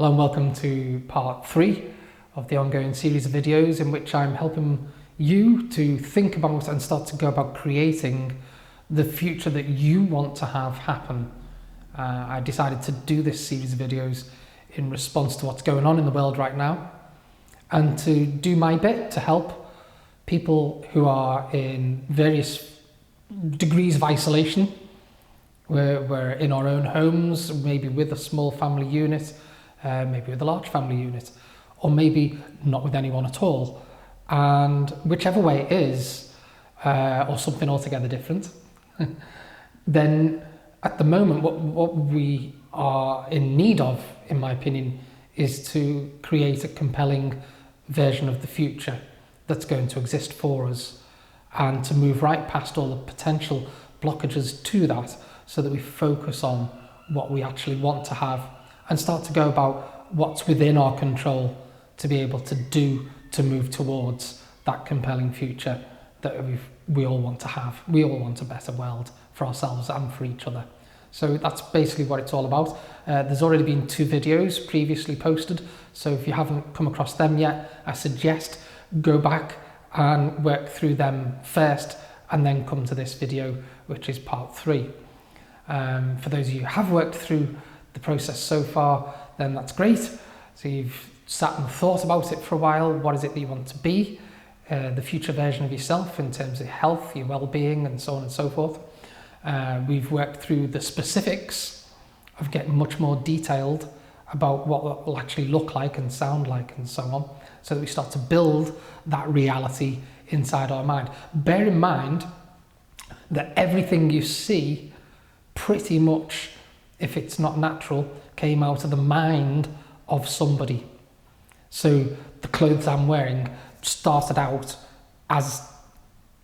Hello and welcome to part 3 of the ongoing series of videos in which I'm helping you to think about and start to go about creating the future that you want to have happen. I decided to do this series of videos in response to what's going on in the world right now and to do my bit to help people who are in various degrees of isolation. We're in our own homes, maybe with a small family unit, maybe with a large family unit, or maybe not with anyone at all. And whichever way it is, or something altogether different, then at the moment what we are in need of, in my opinion, is to create a compelling version of the future that's going to exist for us and to move right past all the potential blockages to that so that we focus on what we actually want to have and start to go about what's within our control to be able to do to move towards that compelling future that we all want to have. We all want a better world for ourselves and for each other. So that's basically what it's all about. There's already been 2 videos previously posted, so if you haven't come across them yet, I suggest go back and work through them first and then come to this video, which is part 3. For those of you who have worked through the process so far, then that's great. So you've sat and thought about it for a while. What is it that you want to be? The future version of yourself in terms of health, your well-being, and so on and so forth. We've worked through the specifics of getting much more detailed about what that will actually look like and sound like and so on, so that we start to build that reality inside our mind. Bear in mind that everything you see pretty much, if it's not natural, came out of the mind of somebody. So the clothes I'm wearing started out as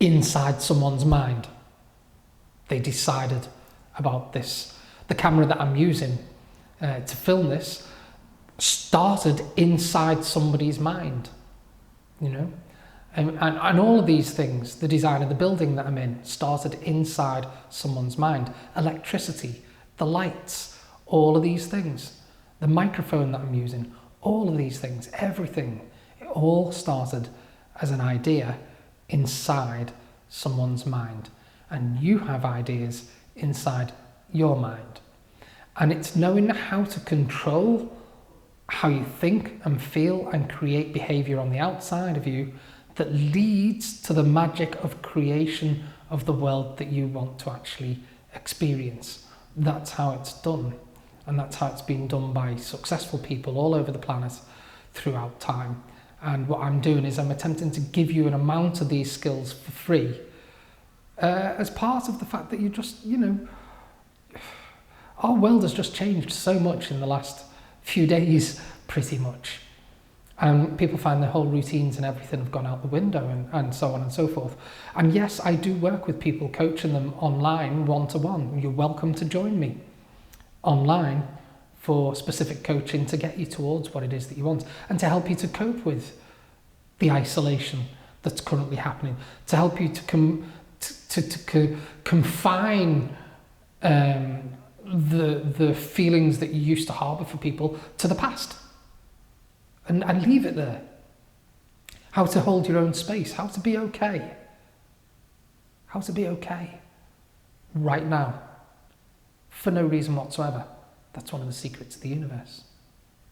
inside someone's mind. They decided about this. The camera that I'm using to film this started inside somebody's mind, you know? And all of these things, the design of the building that I'm in, started inside someone's mind. Electricity, the lights, all of these things, the microphone that I'm using, all of these things, everything, it all started as an idea inside someone's mind. And you have ideas inside your mind. And it's knowing how to control how you think and feel and create behavior on the outside of you that leads to the magic of creation of the world that you want to actually experience. That's how it's done. And that's how it's been done by successful people all over the planet throughout time. And what I'm doing is I'm attempting to give you an amount of these skills for free as part of the fact that you just, you know, our world has just changed so much in the last few days, pretty much. And people find their whole routines and everything have gone out the window and so on and so forth. And yes, I do work with people, coaching them online, one-to-one. You're welcome to join me online for specific coaching to get you towards what it is that you want and to help you to cope with the isolation that's currently happening, to help you to confine the feelings that you used to harbour for people to the past and leave it there. How to hold your own space, how to be okay. How to be okay right now for no reason whatsoever. That's one of the secrets of the universe,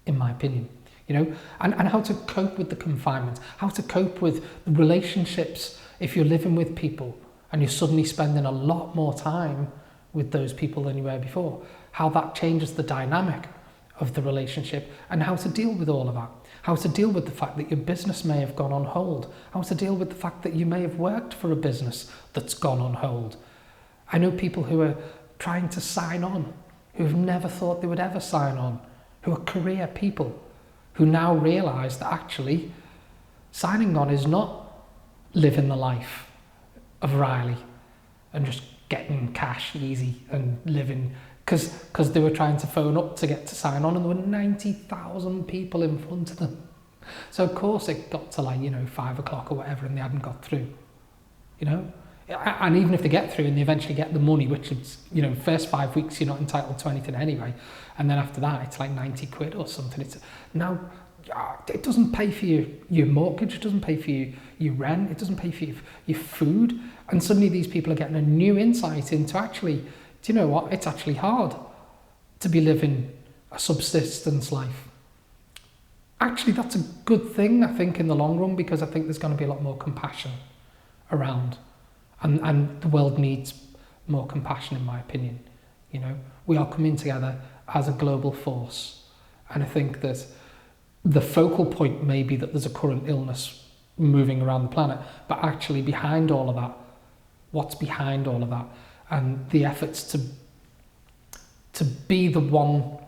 in my opinion. You know, and how to cope with the confinement, how to cope with relationships if you're living with people and you're suddenly spending a lot more time with those people than you were before, how that changes the dynamic of the relationship and how to deal with all of that, how to deal with the fact that your business may have gone on hold, how to deal with the fact that you may have worked for a business that's gone on hold. I know people who are trying to sign on, who've never thought they would ever sign on, who are career people, who now realise that actually signing on is not living the life of Riley and just getting cash easy and living, because they were trying to phone up to get to sign on and there were 90,000 people in front of them. So of course it got to 5 o'clock or whatever and they hadn't got through. You know, And even if they get through and they eventually get the money, which is, you know, first 5 weeks you're not entitled to anything anyway, and then after that it's like 90 quid or something. It's now, it doesn't pay for your mortgage, it doesn't pay for your rent, it doesn't pay for your food, and suddenly these people are getting a new insight into actually, do you know what, it's actually hard to be living a subsistence life. Actually, that's a good thing, I think, in the long run, because I think there's going to be a lot more compassion around. And the world needs more compassion, in my opinion. You know, we are coming together as a global force. And I think that the focal point may be that there's a current illness moving around the planet, but actually behind all of that, what's behind all of that, and the efforts to be the one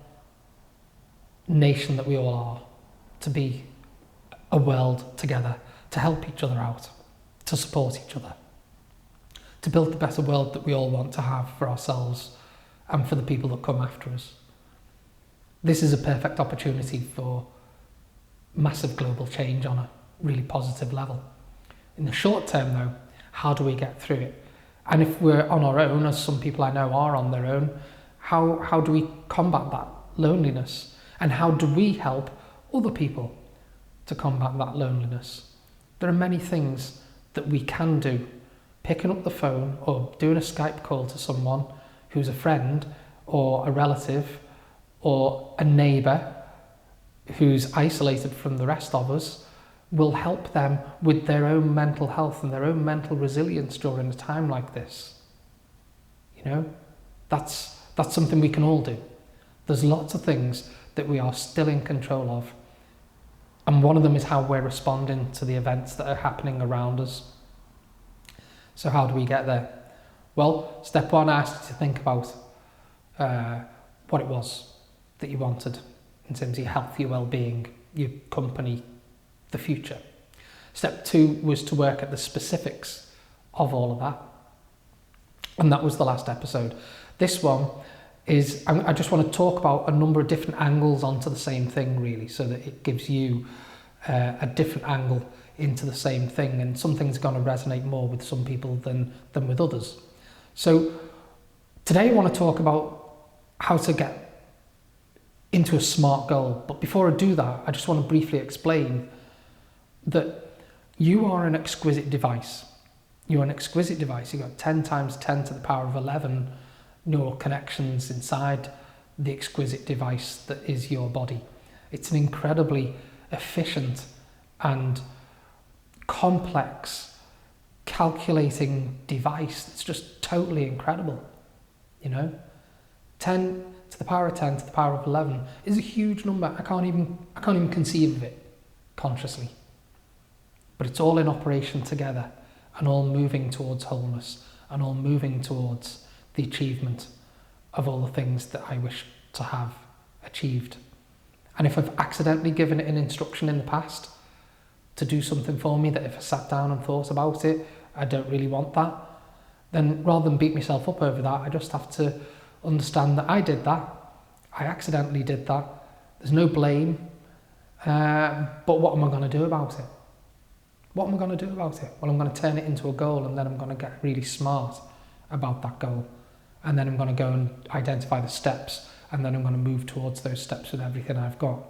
nation that we all are, to be a world together, to help each other out, to support each other, to build the better world that we all want to have for ourselves and for the people that come after us. This is a perfect opportunity for massive global change on a really positive level. In the short term though, how do we get through it? And if we're on our own, as some people I know are on their own, how do we combat that loneliness? And how do we help other people to combat that loneliness? There are many things that we can do. Picking up the phone or doing a Skype call to someone who's a friend or a relative or a neighbour who's isolated from the rest of us will help them with their own mental health and their own mental resilience during a time like this. You know, that's something we can all do. There's lots of things that we are still in control of, and one of them is how we're responding to the events that are happening around us. So how do we get there? Well, step one, I asked you to think about what it was that you wanted in terms of your health, your well-being, your company, the future. Step two was to work at the specifics of all of that. And that was the last episode. This one is, I just want to talk about a number of different angles onto the same thing, really, so that it gives you a different angle into the same thing, and some things are going to resonate more with some people than with others. So today I want to talk about how to get into a SMART goal. But before I do that, I just want to briefly explain that you are an exquisite device. You're an exquisite device. You've got 10 times 10 to the power of 11 neural connections inside the exquisite device that is your body. It's an incredibly efficient and complex calculating device that's just totally incredible. You know, 10 to the power of 10 to the power of 11 is a huge number. I can't even conceive of it consciously, but it's all in operation together and all moving towards wholeness and all moving towards the achievement of all the things that I wish to have achieved. And if I've accidentally given it an instruction in the past to do something for me that if I sat down and thought about it, I don't really want that, then rather than beat myself up over that, I just have to understand that I did that. I accidentally did that. There's no blame. But what am I going to do about it? What am I going to do about it? Well, I'm going to turn it into a goal, and then I'm going to get really smart about that goal. And then I'm going to go and identify the steps, and then I'm going to move towards those steps with everything I've got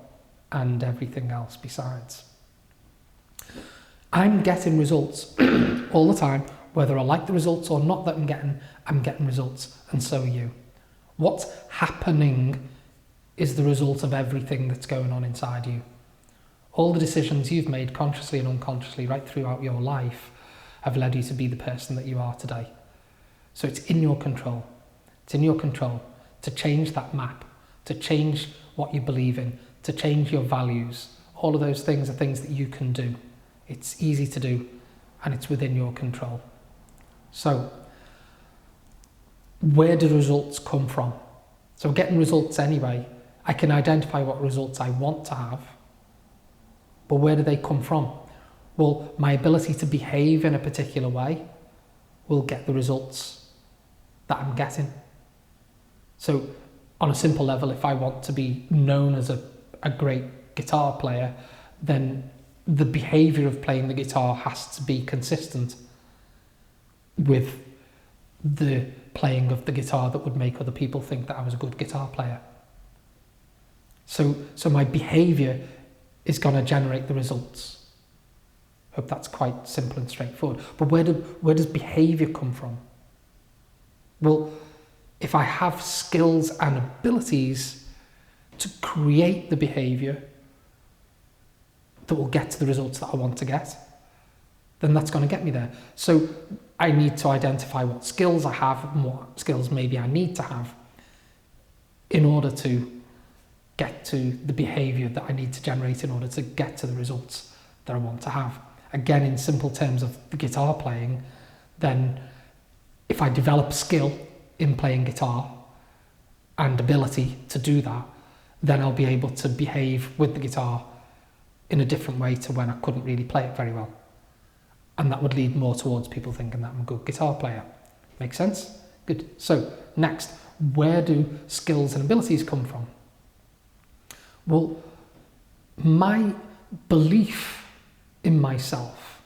and everything else besides. I'm getting results all the time, whether I like the results or not that I'm getting results, and so are you. What's happening is the result of everything that's going on inside you. All the decisions you've made consciously and unconsciously right throughout your life have led you to be the person that you are today. So it's in your control. It's in your control to change that map, to change what you believe in, to change your values. All of those things are things that you can do. It's easy to do, and it's within your control. So, where do results come from? So getting results anyway, I can identify what results I want to have, but where do they come from? Well, my ability to behave in a particular way will get the results that I'm getting. So on a simple level, if I want to be known as a great guitar player, then the behaviour of playing the guitar has to be consistent. with the playing of the guitar that would make other people think that I was a good guitar player. So my behaviour is going to generate the results. Hope that's quite simple and straightforward. But where does behaviour come from? Well, if I have skills and abilities to create the behaviour that will get to the results that I want to get, then that's going to get me there. So I need to identify what skills I have and what skills maybe I need to have in order to get to the behaviour that I need to generate in order to get to the results that I want to have. Again, in simple terms of the guitar playing, then if I develop skill in playing guitar and ability to do that, then I'll be able to behave with the guitar in a different way to when I couldn't really play it very well. And that would lead more towards people thinking that I'm a good guitar player. Make sense? Good. So next, where do skills and abilities come from? Well, my belief in myself,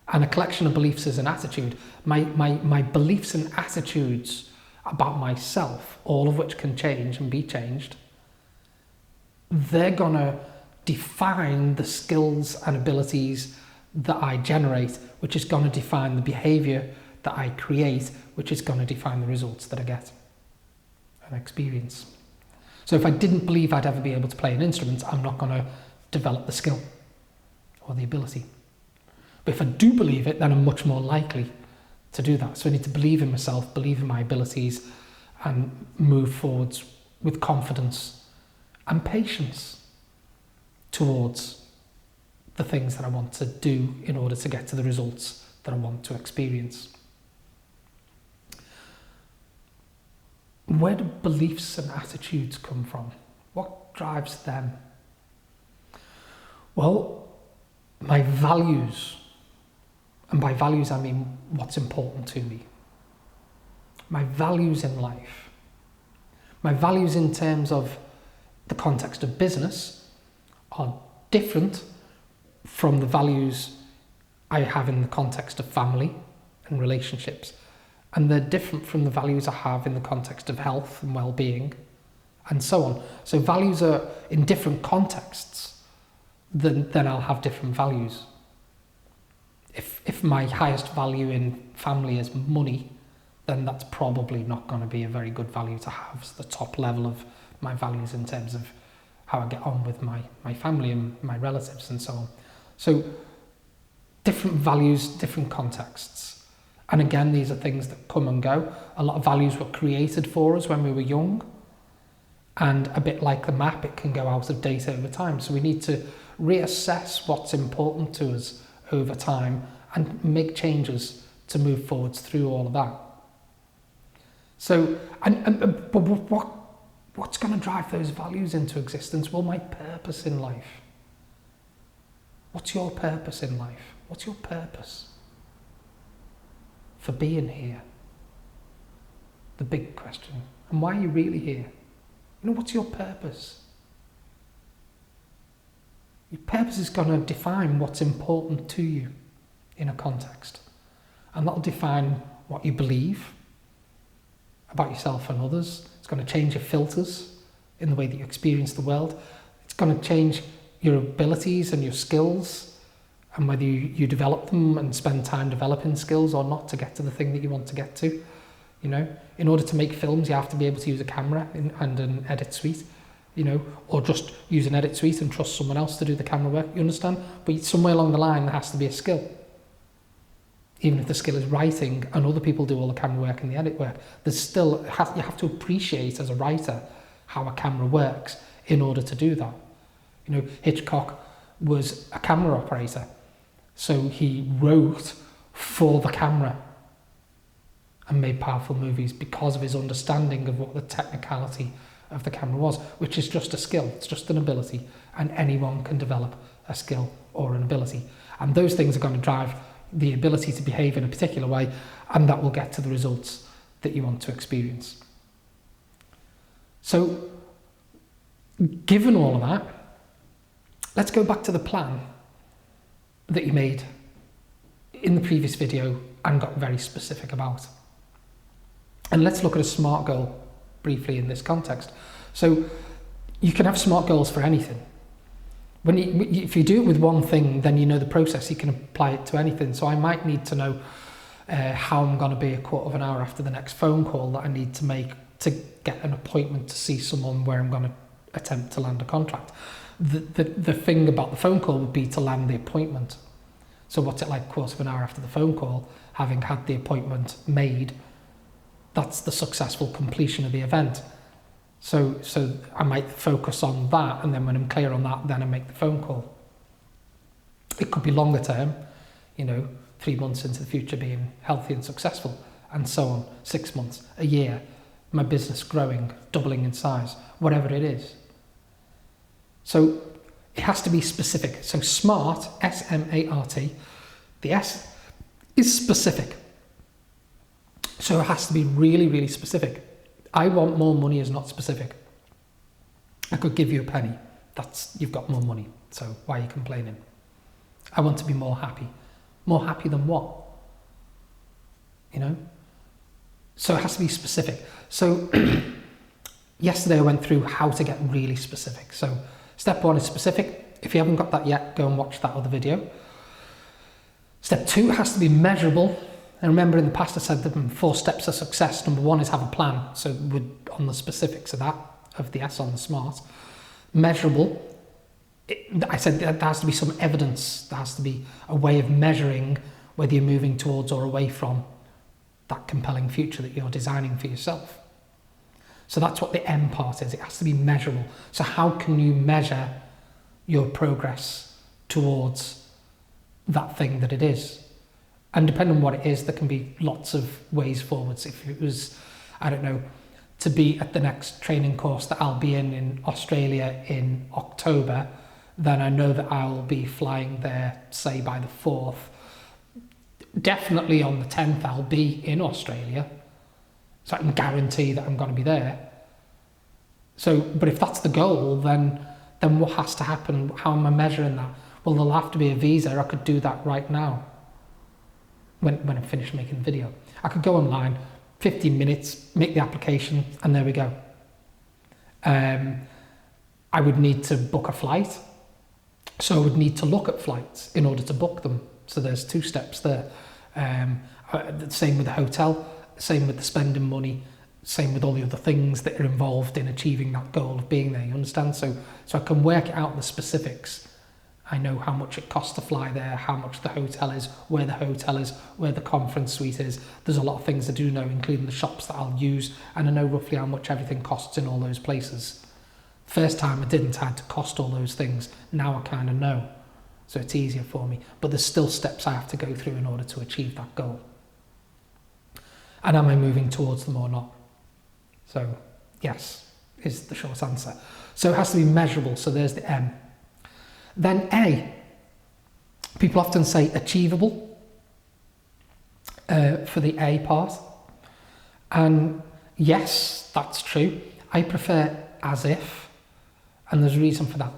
and a collection of beliefs is an attitude, my beliefs and attitudes about myself, all of which can change and be changed, they're gonna define the skills and abilities that I generate, which is going to define the behaviour that I create, which is going to define the results that I get and experience. So if I didn't believe I'd ever be able to play an instrument, I'm not going to develop the skill or the ability. But if I do believe it, then I'm much more likely to do that. So I need to believe in myself, believe in my abilities, and move forwards with confidence and patience towards the things that I want to do in order to get to the results that I want to experience. Where do beliefs and attitudes come from? What drives them? Well, my values, and by values I mean what's important to me. My values in life. My values in terms of the context of business are different from the values I have in the context of family and relationships. And they're different from the values I have in the context of health and well-being, and so on. So values are in different contexts, then I'll have different values. If my highest value in family is money, then that's probably not going to be a very good value to have. It's the top level of my values in terms of how I get on with my family and my relatives and so on. So different values, different contexts. And again, these are things that come and go. A lot of values were created for us when we were young. And a bit like the map, it can go out of date over time. So we need to reassess what's important to us over time and make changes to move forwards through all of that. So, but what's going to drive those values into existence? Well, my purpose in life. What's your purpose in life? What's your purpose for being here? The big question. And why are you really here? You know, what's your purpose? Your purpose is going to define what's important to you in a context. And that'll define what you believe about yourself and others. It's going to change your filters in the way that you experience the world. It's going to change your abilities and your skills, and whether you develop them and spend time developing skills or not to get to the thing that you want to get to. You know, in order to make films, you have to be able to use a camera and an edit suite, you know, or just use an edit suite and trust someone else to do the camera work, you understand? But somewhere along the line, there has to be a skill. Even if the skill is writing and other people do all the camera work and the edit work, there's still, you have to appreciate as a writer how a camera works in order to do that. You know, Hitchcock was a camera operator, so he wrote for the camera and made powerful movies because of his understanding of what the technicality of the camera was, which is just a skill, it's just an ability, and anyone can develop a skill or an ability. And those things are going to drive the ability to behave in a particular way, and that will get to the results that you want to experience. So, given all of that, let's go back to the plan that you made in the previous video and got very specific about. And let's look at a SMART goal briefly in this context. So you can have SMART goals for anything. If you do it with one thing, then you know the process, you can apply it to anything. So I might need to know how I'm going to be a quarter of an hour after the next phone call that I need to make to get an appointment to see someone where I'm going to attempt to land a contract. The thing about the phone call would be to land the appointment. So what's it like a quarter of an hour after the phone call, having had the appointment made? That's the successful completion of the event. So I might focus on that, and then when I'm clear on that, then I make the phone call. It could be longer term, 3 months into the future being healthy and successful, and so on, 6 months, a year, my business growing, doubling in size, whatever it is. So it has to be specific. So SMART, S-M-A-R-T, the S is specific. So it has to be really, really specific. I want more money is not specific. I could give you a penny. You've got more money. So why are you complaining? I want to be more happy. More happy than what? So it has to be specific. So yesterday I went through how to get really specific. So step 1 is specific. If you haven't got that yet, go and watch that other video. Step 2 has to be measurable. And remember, in the past I said the 4 steps of success. Number 1 is have a plan. So we're on the specifics of that, of the S on the SMART. Measurable. I said there has to be some evidence. There has to be a way of measuring whether you're moving towards or away from that compelling future that you're designing for yourself. So that's what the M part is. It has to be measurable. So how can you measure your progress towards that thing that it is? And depending on what it is, there can be lots of ways forwards. If it was, to be at the next training course that I'll be in Australia in October, then I know that I'll be flying there, say, by the 4th. Definitely on the 10th, I'll be in Australia. So I can guarantee that I'm going to be there. So, but if that's the goal, then what has to happen? How am I measuring that? Well, there'll have to be a visa. I could do that right now. When I'm finished making the video, I could go online, 15 minutes, make the application, and there we go. I would need to book a flight. So I would need to look at flights in order to book them. So there's 2 steps there. Same with the hotel, same with the spending money, same with all the other things that are involved in achieving that goal of being there, you understand? So I can work out the specifics. I know how much it costs to fly there, how much the hotel is, where the hotel is, where the conference suite is. There's a lot of things I do know, including the shops that I'll use, and I know roughly how much everything costs in all those places. First time I didn't, I had to cost all those things. Now I kind of know, so it's easier for me. But there's still steps I have to go through in order to achieve that goal. And am I moving towards them or not? So yes, is the short answer. So it has to be measurable, so there's the M. Then A, people often say achievable for the A part. And yes, that's true. I prefer as if, and there's a reason for that.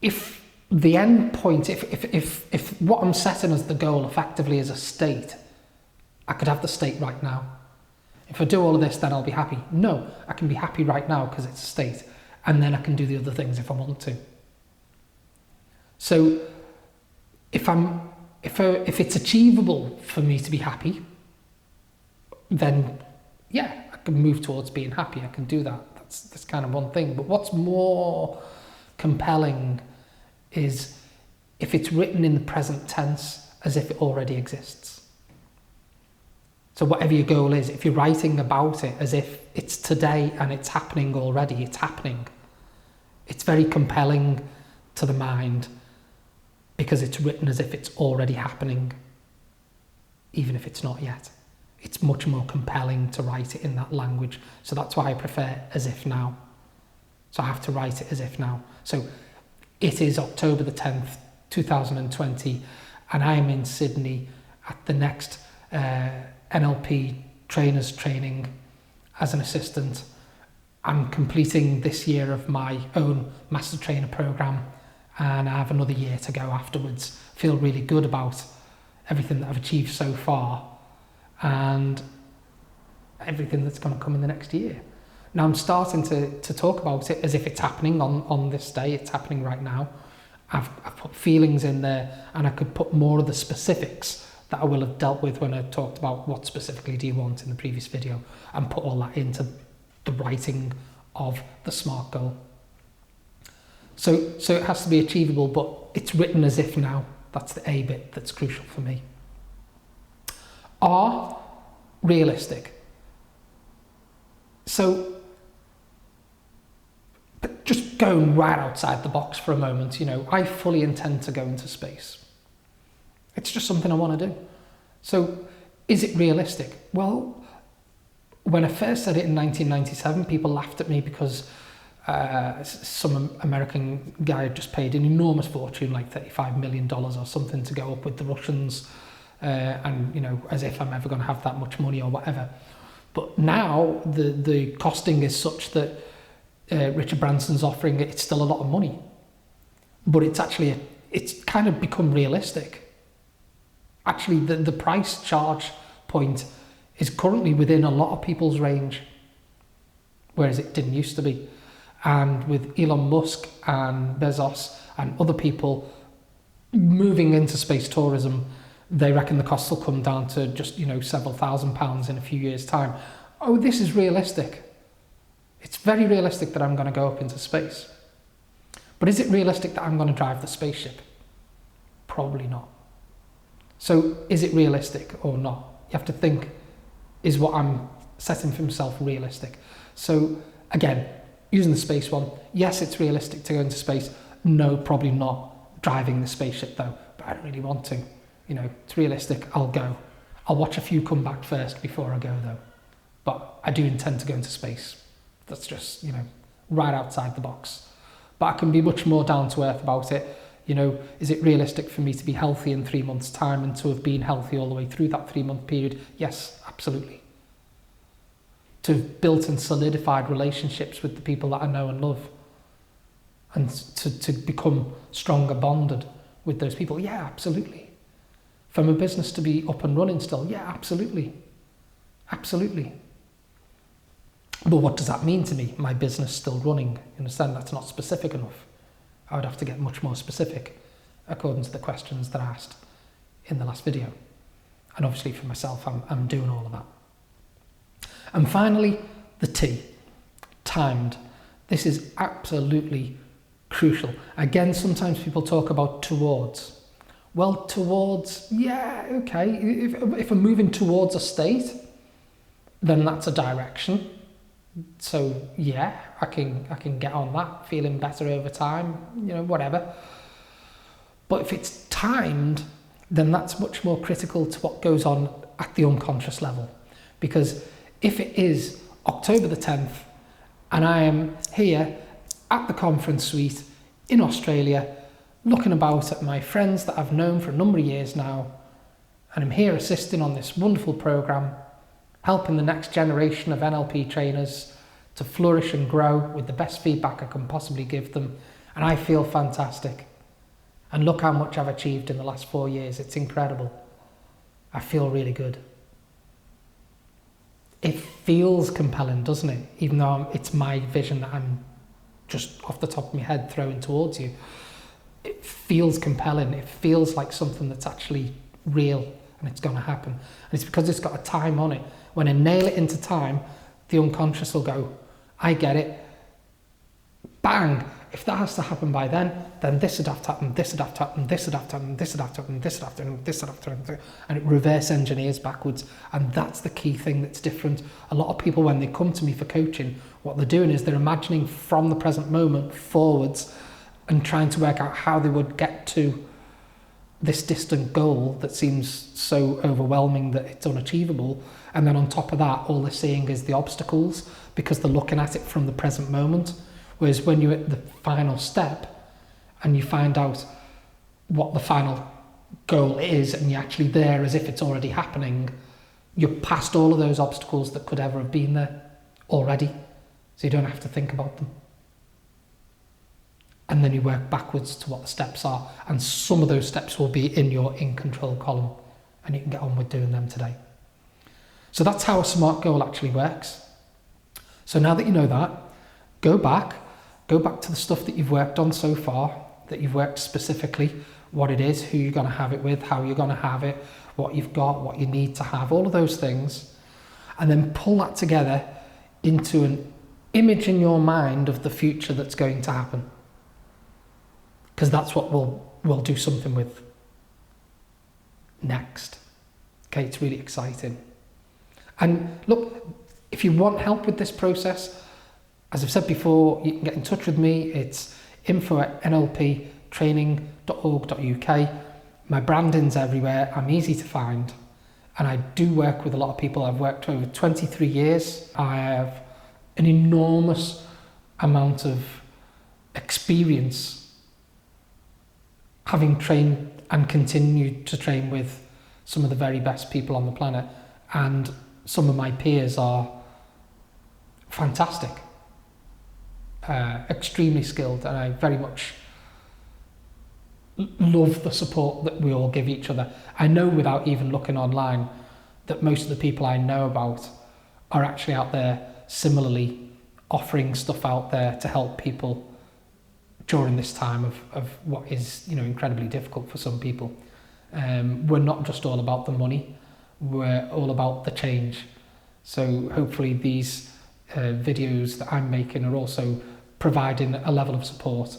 If the end point, if what I'm setting as the goal effectively is a state, I could have the state right now. If I do all of this, then I'll be happy. No, I can be happy right now because it's a state. And then I can do the other things if I want to. So if it's achievable for me to be happy, then yeah, I can move towards being happy. I can do that. That's kind of one thing. But what's more compelling is if it's written in the present tense as if it already exists. So whatever your goal is, if you're writing about it as if it's today and it's happening already, it's happening. It's very compelling to the mind, because it's written as if it's already happening, even if it's not yet. It's much more compelling to write it in that language. So that's why I prefer as if now. So I have to write it as if now. So it is October the 10th, 2020, and I am in Sydney at the next NLP trainers training as an assistant. I'm completing this year of my own master trainer program, and I have another year to go afterwards. Feel really good about everything that I've achieved so far and everything that's going to come in the next year. Now I'm starting to talk about it as if it's happening on this day. It's happening right now. I've put feelings in there, and I could put more of the specifics that I will have dealt with when I talked about what specifically do you want in the previous video, and put all that into the writing of the SMART goal. So it has to be achievable, but it's written as if now. That's the A bit that's crucial for me. R, realistic. So, but just going right outside the box for a moment, you know, I fully intend to go into space. It's just something I want to do. So, is it realistic? Well, when I first said it in 1997, people laughed at me because some American guy had just paid an enormous fortune, like $35 million or something, to go up with the Russians, and, you know, as if I'm ever going to have that much money or whatever. But now the costing is such that Richard Branson's offering it's still a lot of money, but it's kind of become realistic. Actually, the price charge point is currently within a lot of people's range, whereas it didn't used to be. And with Elon Musk and Bezos and other people moving into space tourism, they reckon the costs will come down to just, you know, several £1,000s in a few years' time. Oh, this is realistic. It's very realistic that I'm going to go up into space. But is it realistic that I'm going to drive the spaceship? Probably not. So is it realistic or not? You have to think, is what I'm setting for myself realistic? So again, using the space one, yes, it's realistic to go into space. No, probably not driving the spaceship though, but I don't really want to. You know, it's realistic, I'll go. I'll watch a few come back first before I go though. But I do intend to go into space. That's just, you know, right outside the box. But I can be much more down to earth about it. You know, is it realistic for me to be healthy in 3 months' time and to have been healthy all the way through that 3-month period? Yes, absolutely. To have built and solidified relationships with the people that I know and love, and to become stronger bonded with those people? Yeah, absolutely. For my business to be up and running still? Yeah, absolutely. Absolutely. But what does that mean to me? My business still running? You understand, that's not specific enough. I would have to get much more specific according to the questions that I asked in the last video. And obviously for myself, I'm doing all of that. And finally, the T, timed. This is absolutely crucial. Again, sometimes people talk about towards. Well, towards, yeah, okay. If I'm moving towards a state, then that's a direction. So yeah, I can get on that, feeling better over time, you know, whatever. But if it's timed, then that's much more critical to what goes on at the unconscious level. Because if it is October the 10th and I am here at the conference suite in Australia, looking about at my friends that I've known for a number of years now, and I'm here assisting on this wonderful program, helping the next generation of NLP trainers to flourish and grow with the best feedback I can possibly give them, and I feel fantastic. And look how much I've achieved in the last 4 years. It's incredible. I feel really good. It feels compelling, doesn't it? Even though it's my vision that I'm just off the top of my head throwing towards you. It feels compelling. It feels like something that's actually real and it's going to happen. And it's because it's got a time on it. When I nail it into time, the unconscious will go, I get it. Bang! If that has to happen by then this would have to happen, this would have to happen, this would have to happen, this would have to happen, this would have to happen, this would have to happen. And it reverse engineers backwards. And that's the key thing that's different. A lot of people, when they come to me for coaching, what they're doing is they're imagining from the present moment forwards and trying to work out how they would get to this distant goal that seems so overwhelming that it's unachievable. And then on top of that, all they're seeing is the obstacles because they're looking at it from the present moment. Whereas when you're at the final step and you find out what the final goal is and you're actually there as if it's already happening, you're past all of those obstacles that could ever have been there already. So you don't have to think about them. And then you work backwards to what the steps are. And some of those steps will be in your in control column, and you can get on with doing them today. So that's how a SMART goal actually works. So now that you know that, go back to the stuff that you've worked on so far, that you've worked specifically, what it is, who you're going to have it with, how you're going to have it, what you've got, what you need to have, all of those things, and then pull that together into an image in your mind of the future that's going to happen. Because that's what we'll do something with next. Okay, it's really exciting. And look, if you want help with this process, as I've said before, you can get in touch with me. It's info@nlptraining.org.uk. My branding's everywhere. I'm easy to find. And I do work with a lot of people. I've worked over 23 years. I have an enormous amount of experience having trained and continued to train with some of the very best people on the planet. And some of my peers are fantastic, extremely skilled, and I very much love the support that we all give each other. I know without even looking online that most of the people I know about are actually out there similarly offering stuff out there to help people during this time of what is, you know, incredibly difficult for some people. We're not just all about the money, we're all about the change. So hopefully these videos that I'm making are also providing a level of support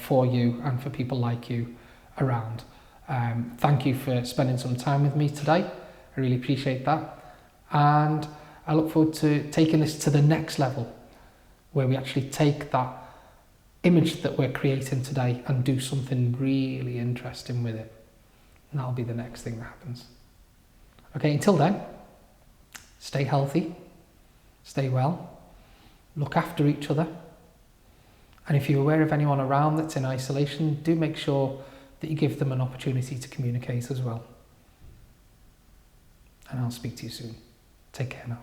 for you and for people like you around. Thank you for spending some time with me today. I really appreciate that. And I look forward to taking this to the next level, where we actually take that image that we're creating today and do something really interesting with it. And that'll be the next thing that happens. Okay, until then, stay healthy, stay well, look after each other. And if you're aware of anyone around that's in isolation, do make sure that you give them an opportunity to communicate as well. And I'll speak to you soon. Take care now.